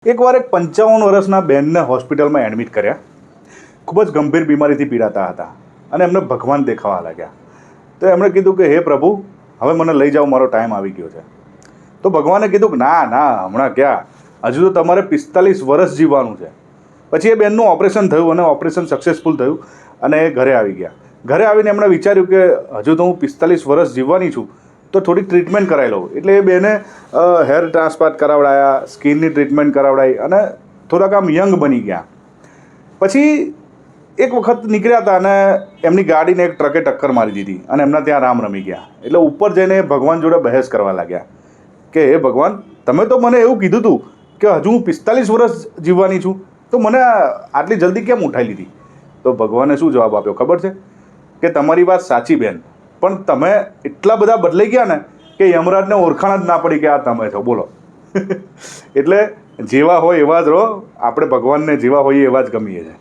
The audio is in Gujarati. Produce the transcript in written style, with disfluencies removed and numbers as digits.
એકવાર એક 55 વર્ષના બહેનને હોસ્પિટલમાં એડમિટ કર્યા. ખૂબ જ ગંભીર બીમારીથી પીડાતા હતા અને એમને ભગવાન દેખાવા લાગ્યા. તો એમણે કીધું કે હે પ્રભુ, હવે મને લઈ જાઓ, મારો ટાઈમ આવી ગયો છે. તો ભગવાને કીધું કે ના ના, હમણાં ક્યાં, હજુ તો તમારે 45 વર્ષ જીવવાનું છે. પછી એ બહેનનું ઓપરેશન થયું અને ઓપરેશન સક્સેસફુલ થયું અને એ ઘરે આવી ગયા. ઘરે આવીને એમણે વિચાર્યું કે હજુ તો હું 45 વર્ષ જીવવાની છું, તો થોડીક ટ્રીટમેન્ટ કરાવી લઉં. એટલે એ બેને હેર ટ્રાન્સપ્લાન્ટ કરાવડાયા, સ્કિનની ટ્રીટમેન્ટ કરાવડાવી અને થોડાક આમ યંગ બની ગયા. પછી એક વખત નીકળ્યા હતા અને એમની ગાડીને એક ટ્રકે ટક્કર મારી દીધી અને એમના ત્યાં રામ રમી ગયા. એટલે ઉપર જઈને ભગવાન જોડે બહેસ કરવા લાગ્યા કે હે ભગવાન, તમે તો મને એવું કીધું હતું કે હજુ હું 45 વર્ષ જીવવાની છું, તો મને આટલી જલ્દી કેમ ઉઠાવી લીધી? તો ભગવાને શું જવાબ આપ્યો ખબર છે? કે તમારી વાત સાચી બેન, પણ તમે એટલા બધા બદલાઈ ગયા ને કે યમરાજને ઓળખાણ જ ના પડી કે આ તમે છો. બોલો. એટલે જેવા હોય એવા જ રહો. આપણે ભગવાનને જેવા હોઈએ એવા જ ગમીએ છીએ.